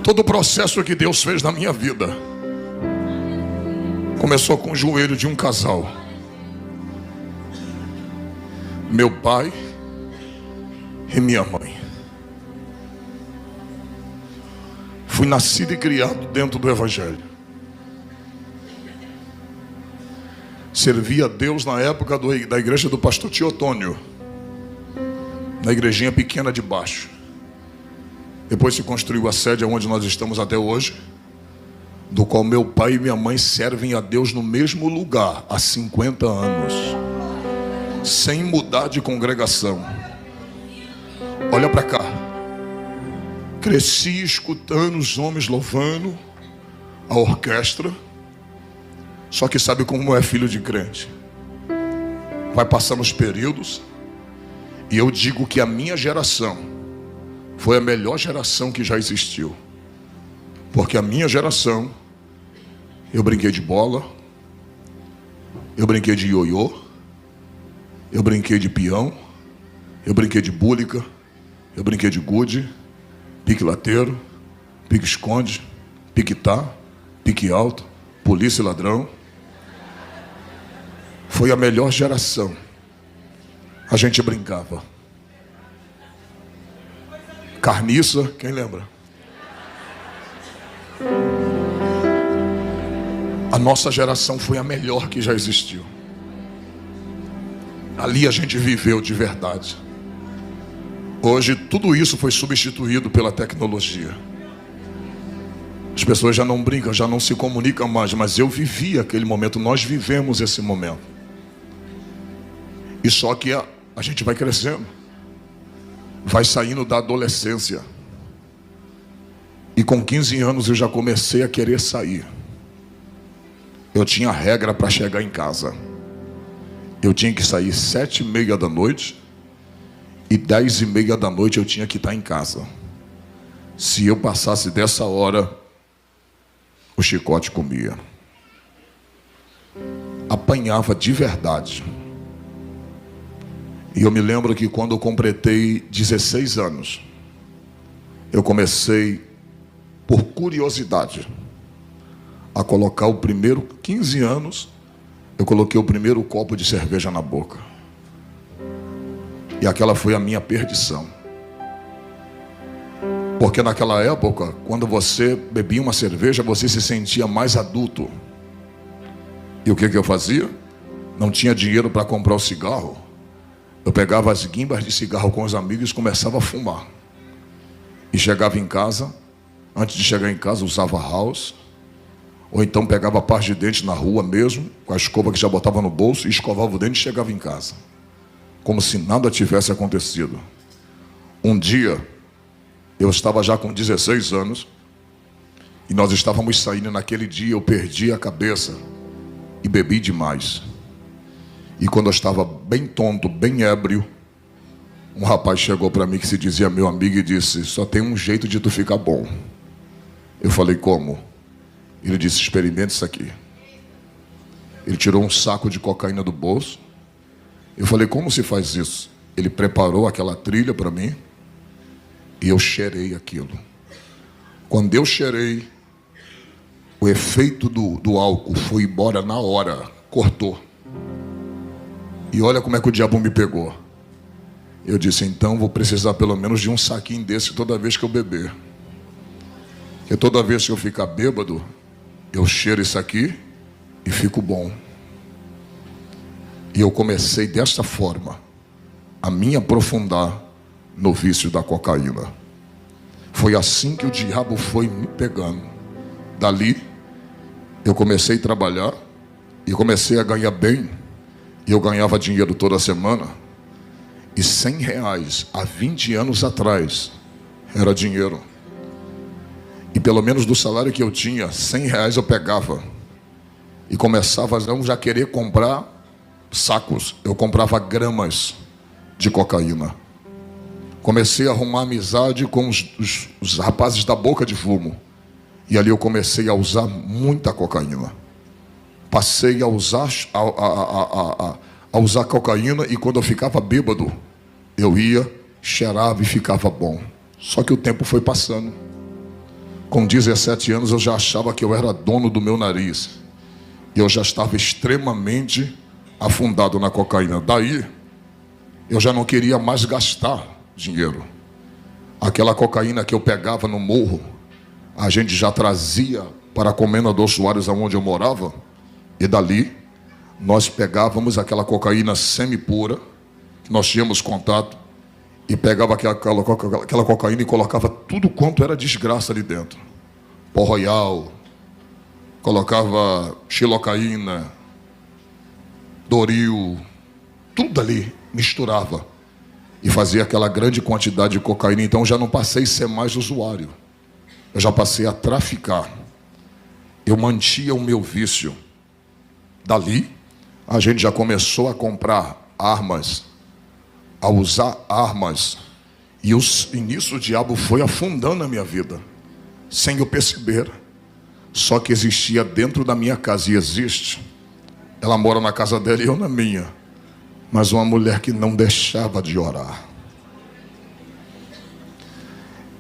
Todo o processo que Deus fez na minha vida começou com o joelho de um casal. Meu pai e minha mãe. Fui nascido e criado dentro do Evangelho. Servi a Deus na época da igreja do pastor Teotônio, na igrejinha pequena de baixo. Depois se construiu a sede onde nós estamos até hoje, do qual meu pai e minha mãe servem a Deus no mesmo lugar há 50 anos, sem mudar de congregação. Olha para cá. Cresci escutando os homens louvando, a orquestra. Só que sabe como é filho de crente? Vai passando os períodos, e eu digo que a minha geração foi a melhor geração que já existiu. Porque a minha geração, eu brinquei de bola, eu brinquei de ioiô, eu brinquei de peão, eu brinquei de búlica, eu brinquei de gude, pique lateiro, pique esconde, piquetá, pique alto, polícia e ladrão. Foi a melhor geração. A gente brincava. Carniça, quem lembra? A nossa geração foi a melhor que já existiu. Ali a gente viveu de verdade. Hoje tudo isso foi substituído pela tecnologia. As pessoas já não brincam, já não se comunicam mais, mas eu vivi aquele momento, nós vivemos esse momento. E só que a gente vai crescendo, vai saindo da adolescência. E com 15 anos eu já comecei a querer sair. Eu tinha regra para chegar em casa. Eu tinha que sair 7h30 da noite, e 10h30 da noite eu tinha que estar em casa. Se eu passasse dessa hora, o chicote comia. Apanhava de verdade. E eu me lembro que quando eu completei 16 anos, eu comecei, por curiosidade, a colocar o primeiro, 15 anos, eu coloquei o primeiro copo de cerveja na boca. E aquela foi a minha perdição. Porque naquela época, quando você bebia uma cerveja, você se sentia mais adulto. E o que eu fazia? Não tinha dinheiro para comprar o cigarro. Eu pegava as guimbas de cigarro com os amigos e começava a fumar. E chegava em casa, antes de chegar em casa, usava house. Ou então pegava a parte de dente na rua mesmo, com a escova que já botava no bolso, e escovava o dente e chegava em casa. Como se nada tivesse acontecido. Um dia, eu estava já com 16 anos, e nós estávamos saindo naquele dia, eu perdi a cabeça e bebi demais. E quando eu estava bem tonto, bem ébrio, um rapaz chegou para mim que se dizia meu amigo e disse: só tem um jeito de tu ficar bom. Eu falei: como? Ele disse: experimente isso aqui. Ele tirou um saco de cocaína do bolso. Eu falei: como se faz isso? Ele preparou aquela trilha para mim e eu cheirei aquilo. Quando eu cheirei, o efeito do álcool foi embora na hora, cortou. E olha como é que o diabo me pegou. Eu disse: então vou precisar pelo menos de um saquinho desse toda vez que eu beber. Porque toda vez que eu ficar bêbado, eu cheiro isso aqui e fico bom. E eu comecei desta forma a me aprofundar no vício da cocaína. Foi assim que o diabo foi me pegando. Dali, eu comecei a trabalhar e comecei a ganhar bem. E eu ganhava dinheiro toda semana. E R$100 há 20 anos atrás era dinheiro. E pelo menos do salário que eu tinha, R$100 eu pegava. E começava a não já querer comprar sacos. Eu comprava gramas de cocaína. Comecei a arrumar amizade com os rapazes da boca de fumo. E ali eu comecei a usar muita cocaína. Passei a usar cocaína, e quando eu ficava bêbado, eu ia, cheirava e ficava bom. Só que o tempo foi passando. Com 17 anos eu já achava que eu era dono do meu nariz. E eu já estava extremamente afundado na cocaína. Daí, eu já não queria mais gastar dinheiro. Aquela cocaína que eu pegava no morro, a gente já trazia para a Comenda dos Soares, onde eu morava. E dali, nós pegávamos aquela cocaína semi-pura, que nós tínhamos contato, e pegava aquela cocaína e colocava tudo quanto era desgraça ali dentro. Pó Royal, colocava xilocaína, Doril, tudo ali, misturava. E fazia aquela grande quantidade de cocaína. Então eu já não passei a ser mais usuário. Eu já passei a traficar. Eu mantinha o meu vício. Dali, a gente já começou a comprar armas, a usar armas. E nisso o diabo foi afundando a minha vida, sem eu perceber. Só que existia dentro da minha casa, e existe. Ela mora na casa dela e eu na minha. Mas uma mulher que não deixava de orar.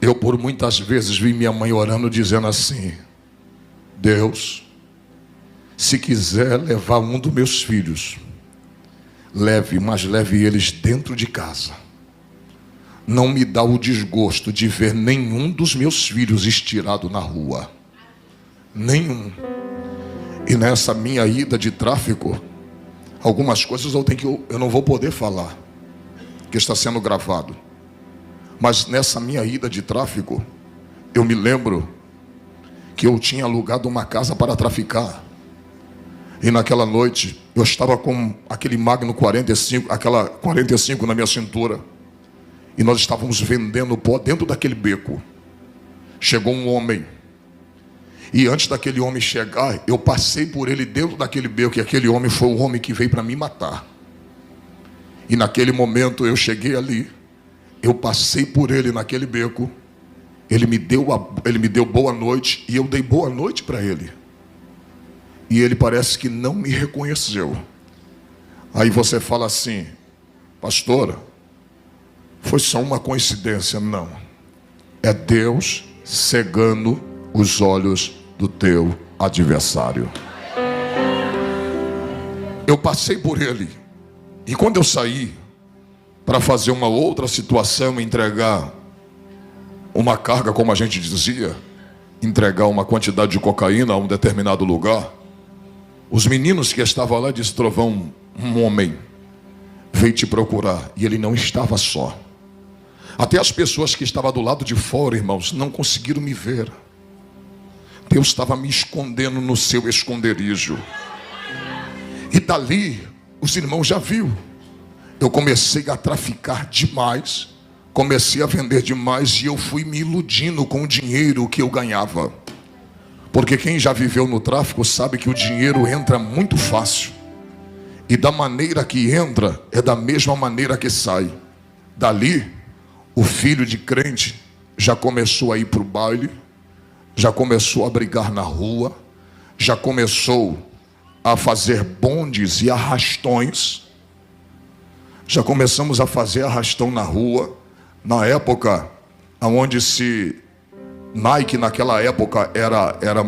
Eu por muitas vezes vi minha mãe orando, dizendo assim: Deus, se quiser levar um dos meus filhos, leve, mas leve eles dentro de casa. Não me dá o desgosto de ver nenhum dos meus filhos estirado na rua. Nenhum. E nessa minha ida de tráfico, algumas coisas eu não vou poder falar, que está sendo gravado. Mas nessa minha ida de tráfico, eu me lembro que eu tinha alugado uma casa para traficar. E naquela noite, eu estava com aquele Magno 45, aquela 45 na minha cintura. E nós estávamos vendendo pó dentro daquele beco. Chegou um homem. E antes daquele homem chegar, eu passei por ele dentro daquele beco. E aquele homem foi o homem que veio para me matar. E naquele momento eu cheguei ali. Eu passei por ele naquele beco. Ele me deu boa noite. E eu dei boa noite para ele. E ele parece que não me reconheceu. Aí você fala assim: pastora, foi só uma coincidência. Não. É Deus cegando os olhos do teu adversário. Eu passei por ele. E quando eu saí para fazer uma outra situação, entregar uma carga, como a gente dizia, entregar uma quantidade de cocaína a um determinado lugar, os meninos que estavam lá disseram: Trovão, um homem veio te procurar. E ele não estava só. Até as pessoas que estavam do lado de fora, irmãos, não conseguiram me ver. Deus estava me escondendo no seu esconderijo. E dali, os irmãos já viram. Eu comecei a traficar demais. Comecei a vender demais. E eu fui me iludindo com o dinheiro que eu ganhava. Porque quem já viveu no tráfico sabe que o dinheiro entra muito fácil. E da maneira que entra, é da mesma maneira que sai. Dali, o filho de crente já começou a ir para o baile. Já começou a brigar na rua. Já começou a fazer bondes e arrastões. Já começamos a fazer arrastão na rua. Na época, onde Nike naquela época era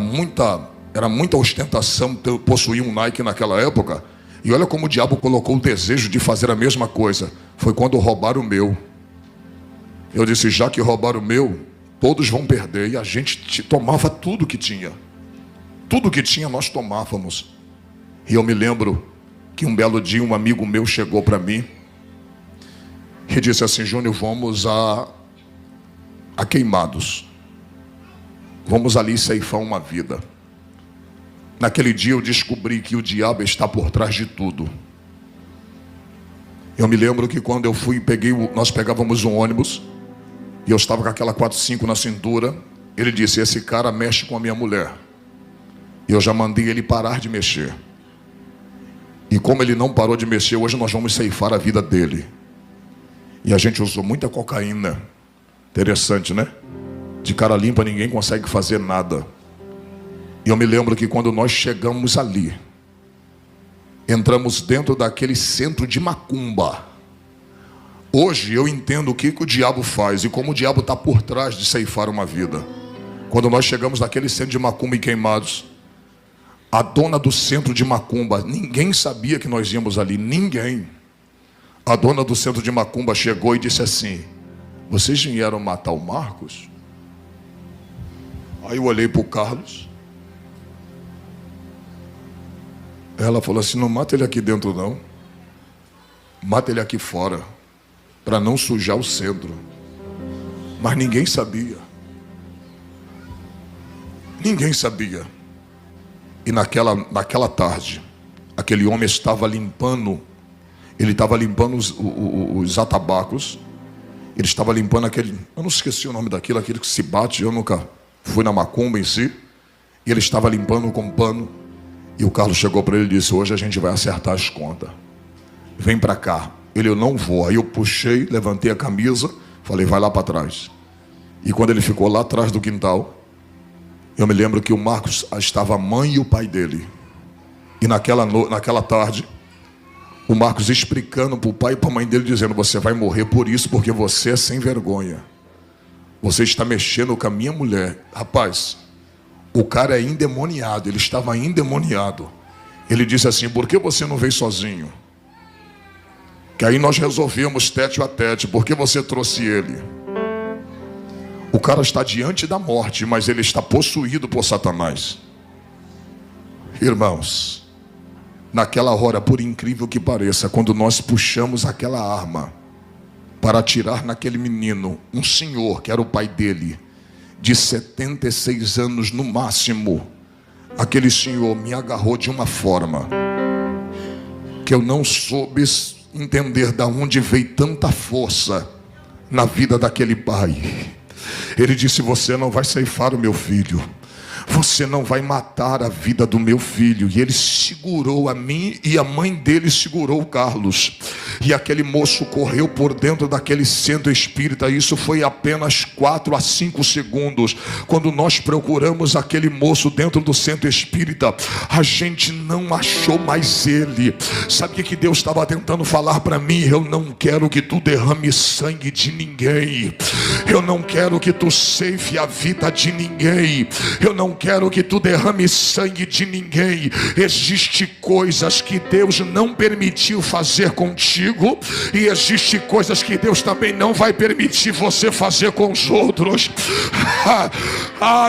muita ostentação possuir um Nike naquela época. E olha como o diabo colocou o desejo de fazer a mesma coisa. Foi quando roubaram o meu. Eu disse: já que roubaram o meu, todos vão perder. E a gente tomava tudo que tinha. Tudo que tinha nós tomávamos. E eu me lembro que um belo dia um amigo meu chegou para mim e disse assim: Júnior, vamos a Queimados. Vamos ali ceifar uma vida. Naquele dia eu descobri que o diabo está por trás de tudo. Eu me lembro que quando eu fui, nós pegávamos um ônibus. E eu estava com aquela 45 na cintura. Ele disse: esse cara mexe com a minha mulher. E eu já mandei ele parar de mexer. E como ele não parou de mexer, hoje nós vamos ceifar a vida dele. E a gente usou muita cocaína. Interessante, né? De cara limpa ninguém consegue fazer nada. E eu me lembro que quando nós chegamos ali, entramos dentro daquele centro de macumba. Hoje eu entendo o que o diabo faz e como o diabo está por trás de ceifar uma vida. Quando nós chegamos naquele centro de macumba em Queimados, a dona do centro de macumba, ninguém sabia que nós íamos ali, ninguém. A dona do centro de macumba chegou e disse assim: vocês vieram matar o Marcos? Aí eu olhei para o Carlos. Ela falou assim: não mata ele aqui dentro não, mata ele aqui fora, para não sujar o centro. Mas ninguém sabia. Ninguém sabia. E naquela tarde, aquele homem estava limpando, ele estava limpando os atabacos, ele estava limpando aquele, eu não esqueci o nome daquilo, aquele que se bate, eu nunca fui na macumba em si, e ele estava limpando com pano, e o Carlos chegou para ele e disse: hoje a gente vai acertar as contas, vem para cá. Ele: eu não vou. Aí eu puxei, levantei a camisa, falei: vai lá para trás. E quando ele ficou lá atrás do quintal, eu me lembro que o Marcos estava a mãe e o pai dele. E naquela tarde, o Marcos explicando para o pai e para a mãe dele, dizendo: você vai morrer por isso, porque você é sem vergonha. Você está mexendo com a minha mulher. Rapaz, o cara é endemoniado, ele estava endemoniado. Ele disse assim: por que você não veio sozinho? Que aí nós resolvemos tete a tete, por que você trouxe ele? O cara está diante da morte, mas ele está possuído por Satanás. Irmãos, naquela hora, por incrível que pareça, quando nós puxamos aquela arma para atirar naquele menino, um senhor, que era o pai dele, de 76 anos no máximo, aquele senhor me agarrou de uma forma que eu não soube entender de onde veio tanta força na vida daquele pai. Ele disse: você não vai ceifar o meu filho, você não vai matar a vida do meu filho. E ele segurou a mim, e a mãe dele segurou o Carlos, e aquele moço correu por dentro daquele centro espírita. Isso foi apenas 4 a 5 segundos. Quando nós procuramos aquele moço dentro do centro espírita, a gente não achou mais ele. Sabe o que Deus estava tentando falar para mim? Eu não quero que tu derrame sangue de ninguém, eu não quero que tu ceife a vida de ninguém, eu não quero que tu derrame sangue de ninguém. Existem coisas que Deus não permitiu fazer contigo, e existem coisas que Deus também não vai permitir você fazer com os outros.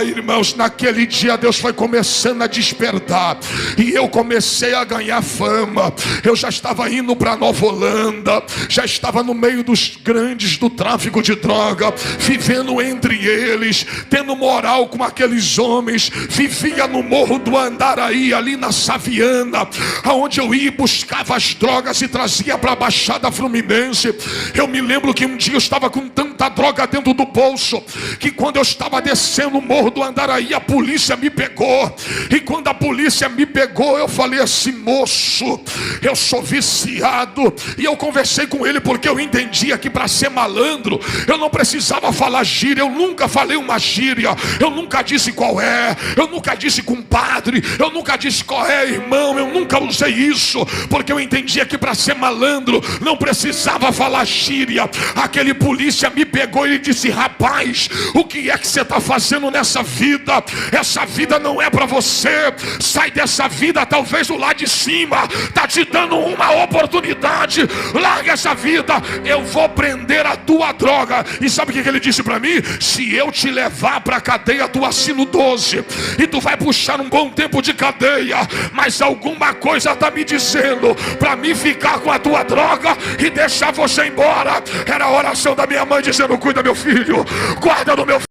Irmãos, naquele dia Deus foi começando a despertar, e eu comecei a ganhar fama. Eu já estava indo para Nova Holanda, já estava no meio dos grandes do tráfico de droga, vivendo entre eles, tendo moral com aqueles homens. Vivia no Morro do Andaraí, ali na Saviana, aonde eu ia e buscava as drogas e trazia para a Baixada Fluminense. Eu me lembro que um dia eu estava com tanta droga dentro do bolso, que quando eu estava descendo o Morro do Andaraí, a polícia me pegou. E quando a polícia me pegou, eu falei assim: moço, eu sou viciado. E eu conversei com ele, porque eu entendia que para ser malandro eu não precisava falar gíria. Eu nunca falei uma gíria, eu nunca disse qual é, eu nunca disse compadre, eu nunca disse qual é, irmão. Eu nunca usei isso, porque eu entendia que para ser malandro não precisava falar gíria. Aquele polícia me pegou e disse: rapaz, o que é que você está fazendo nessa vida? Essa vida não é para você. Sai dessa vida. Talvez o lá de cima está te dando uma oportunidade. Larga essa vida, eu vou prender a tua droga. E sabe o que ele disse para mim? Se eu te levar para a cadeia, tu assina o 12 e tu vai puxar um bom tempo de cadeia, mas alguma coisa está me dizendo para mim ficar com a tua droga e deixar você embora. Era a oração da minha mãe dizendo: cuida meu filho, guarda do meu filho.